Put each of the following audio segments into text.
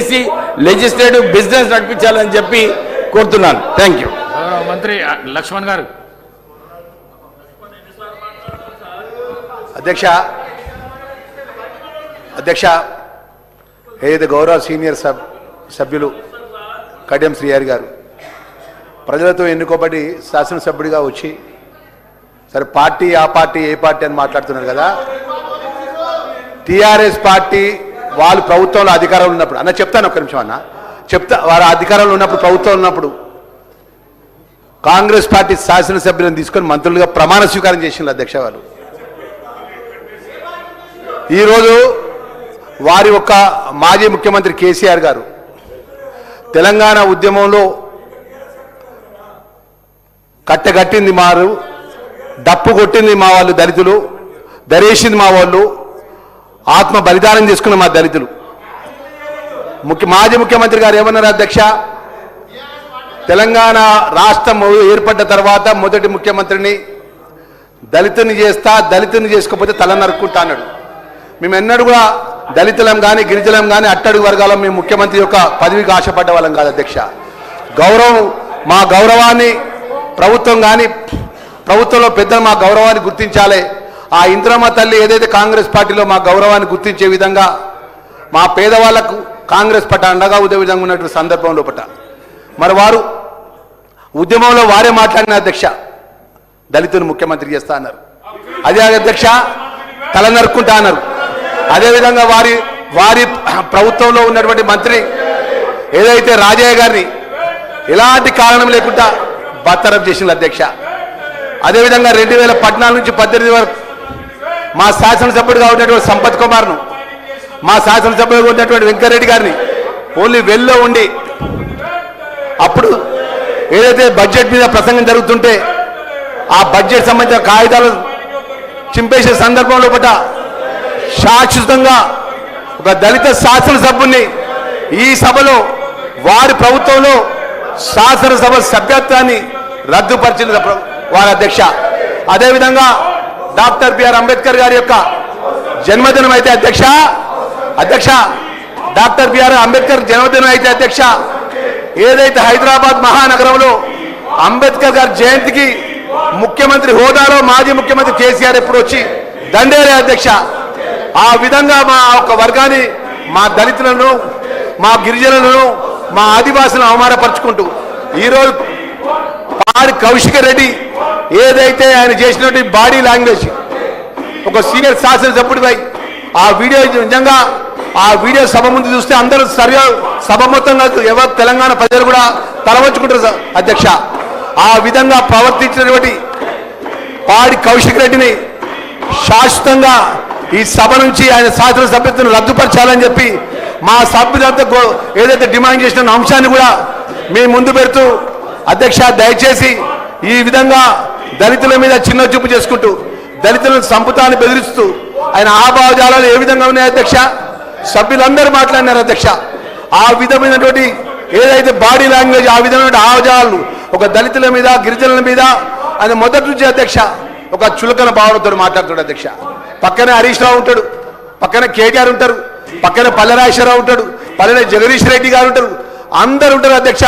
చేసి legislative business నడిపించాలని చెప్పి కోరుతున్నాను. Thank you. మంత్రి లక్ష్మణ్ గారు. అధ్యక్ష ఏదైతే గౌరవ సీనియర్ సభ్యులు కడియం శ్రీహరి గారు ప్రజలతో ఎన్నుకోబడి శాసనసభ్యుడిగా వచ్చి సరే పార్టీ ఆ పార్టీ ఏ పార్టీ అని మాట్లాడుతున్నారు కదా. టీఆర్ఎస్ పార్టీ వాళ్ళు ప్రభుత్వంలో అధికారంలో ఉన్నప్పుడు అన్న చెప్తాను, ఒక్క నిమిషం అన్న చెప్తా. వారు అధికారంలో ఉన్నప్పుడు ప్రభుత్వంలో ఉన్నప్పుడు కాంగ్రెస్ పార్టీ శాసనసభ్యులను తీసుకొని మంత్రులుగా ప్రమాణ స్వీకారం చేసిన అధ్యక్ష వాళ్ళు. ఈరోజు వారి యొక్క మాజీ ముఖ్యమంత్రి కేసీఆర్ గారు తెలంగాణ ఉద్యమంలో కట్టెగట్టింది మారు, డప్పు కొట్టింది మా వాళ్ళు దళితులు, దరేసింది మా వాళ్ళు, ఆత్మ బలిదానం చేసుకున్న మా దళితులు. మాజీ ముఖ్యమంత్రి గారు ఏమన్నారు అధ్యక్ష, తెలంగాణ రాష్ట్రం ఏర్పడ్డ తర్వాత మొదటి ముఖ్యమంత్రిని దళితుని చేస్తా, దళితుని చేసుకోకపోతే తల నరుక్కుంటా అన్నాడు. మేము ఎన్నడూ కూడా దళితులం కానీ గిరిజనం కానీ అట్టడుగు వర్గాలం మేము ముఖ్యమంత్రి యొక్క పదవికి ఆశపడ్డ వాళ్ళం కాదు అధ్యక్ష. గౌరవం మా గౌరవాన్ని ప్రభుత్వం కానీ ప్రభుత్వంలో పెద్దలు మా గౌరవాన్ని గుర్తించాలి. ఆ ఇంద్రమ్మ తల్లి ఏదైతే కాంగ్రెస్ పార్టీలో మా గౌరవాన్ని గుర్తించే విధంగా మా పేదవాళ్లకు కాంగ్రెస్ పట్ల అండగా ఉదే విధంగా ఉన్నటువంటి సందర్భంలో పట్ల మరి వారు ఉద్యమంలో వారే మాట్లాడిన అధ్యక్ష దళితుని ముఖ్యమంత్రి చేస్తా అన్నారు. అదే అధ్యక్ష తల నరుక్కుంటా అన్నారు. అదేవిధంగా వారి ప్రభుత్వంలో ఉన్నటువంటి మంత్రి ఏదైతే రాజయ్య గారిని ఎలాంటి కారణం లేకుండా బర్తరఫ్ చేసిన అధ్యక్ష. అదేవిధంగా 2014 నుంచి 18 వరకు మా శాసనసభ్యుడిగా ఉన్నటువంటి సంపత్ కుమార్ను, మా శాసనసభ్యుడిగా ఉన్నటువంటి వెంకరెడ్డి గారిని ఓన్లీ వెల్లో ఉండి అప్పుడు ఏదైతే బడ్జెట్ మీద ప్రసంగం జరుగుతుంటే ఆ బడ్జెట్ సంబంధించిన కాగితాలు చింపేసే సందర్భంలో పట్ల శాశ్వతంగా ఒక దళిత శాసనసభ్యుని ఈ సభలో వారి ప్రభుత్వంలో శాసనసభ సభ్యత్వాన్ని రద్దుపరిచిన వారి అధ్యక్ష. అదేవిధంగా డాక్టర్ బిఆర్ అంబేద్కర్ గారి యొక్క జన్మదినం అయితే అధ్యక్ష డాక్టర్ బిఆర్ అంబేద్కర్ జన్మదినం అయితే అధ్యక్ష ఏదైతే హైదరాబాద్ మహానగరంలో అంబేద్కర్ గారి జయంతికి ముఖ్యమంత్రి హోదాలో మాజీ ముఖ్యమంత్రి కేసీఆర్ ఎప్పుడు వచ్చి దండేరే అధ్యక్ష. ఆ విధంగా మా ఒక వర్గాన్ని, మా దళితులను, మా గిరిజనులను, మా ఆదివాసులను అవమానపరుచుకుంటూ ఈరోజు పాడి కౌశిక్ రెడ్డి ఏదైతే ఆయన చేసినటువంటి బాడీ లాంగ్వేజ్ ఒక సీనియర్ శాసనసభ్యుడిపై ఆ వీడియో నిజంగా ఆ వీడియో సభ ముందు చూస్తే అందరూ సభ మొత్తంగా ఎవరు తెలంగాణ ప్రజలు కూడా తలవంచుకుంటారు అధ్యక్ష. ఆ విధంగా ప్రవర్తించినటువంటి పాడి కౌశిక్ రెడ్డిని శాశ్వతంగా ఈ సభ నుంచి ఆయన శాసనసభ్యత్వం రద్దుపరచాలని చెప్పి మా సభ్యులంతా ఏదైతే డిమాండ్ చేసిన అంశాన్ని కూడా మేము ముందు పెడుతూ అధ్యక్ష దయచేసి ఈ విధంగా దళితుల మీద చిన్న చూపు చేసుకుంటూ దళితులను సంపుతాన్ని బెదిరిస్తూ ఆయన ఆభావజాలాలు ఏ విధంగా ఉన్నాయి అధ్యక్ష సభ్యులందరూ మాట్లాడినారు అధ్యక్ష. ఆ విధమైనటువంటి ఏదైతే బాడీ లాంగ్వేజ్ ఆ విధమైన ఆభావజాలు ఒక దళితుల మీద గిరిజనుల మీద ఆయన మొదటి నుంచి అధ్యక్ష ఒక చులకన భావనతో మాట్లాడుతాడు అధ్యక్ష. పక్కనే హరీష్ రావు ఉంటాడు, పక్కన కేటీఆర్ ఉంటారు, పక్కన పల్లెరాజేశ్వరరావు ఉంటాడు, పల్లె జగదీష్ రెడ్డి గారు ఉంటారు, అందరు ఉంటారు అధ్యక్ష.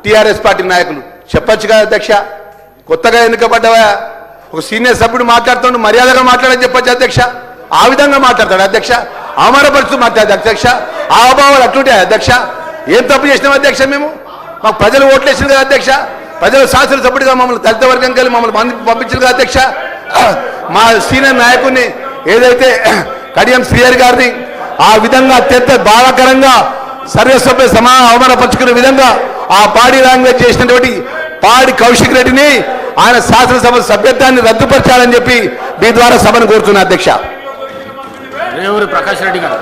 టీఆర్ఎస్ పార్టీ నాయకులు చెప్పొచ్చు కదా అధ్యక్ష, కొత్తగా ఎన్నికబడ్డవా ఒక సీనియర్ సభ్యుడు మాట్లాడుతుండు మర్యాదగా మాట్లాడని చెప్పొచ్చు అధ్యక్ష. ఆ విధంగా మాట్లాడతాడు అధ్యక్ష, అవమానపరుస్తూ మాట్లాడదు అధ్యక్ష. ఆభావాలు అట్లుంటాయి అధ్యక్ష. ఏం తప్పు చేసినాం అధ్యక్ష? మేము మాకు ప్రజలు ఓట్లేసింది కదా అధ్యక్ష, ప్రజలు శాసనసభ్యుడిగా మమ్మల్ని దళిత వర్గం కలిసి మమ్మల్ని పంపించింది కదా అధ్యక్ష. మా సీనియర్ నాయకుడిని ఏదైతే కడియం శ్రీహరి గారిని ఆ విధంగా అత్యంత బాధాకరంగా సర్వసభ్య అవమానపరుచుకునే విధంగా ఆ బాడీ లాంగ్వేజ్ చేసినటువంటి పాడి కౌశిక్ రెడ్డిని ఆయన శాసనసభ సభ్యత్వాన్ని రద్దుపరచాలని చెప్పి మీ ద్వారా సభను కోరుతున్నా అధ్యక్ష. ప్రకాష్ రెడ్డి గారు.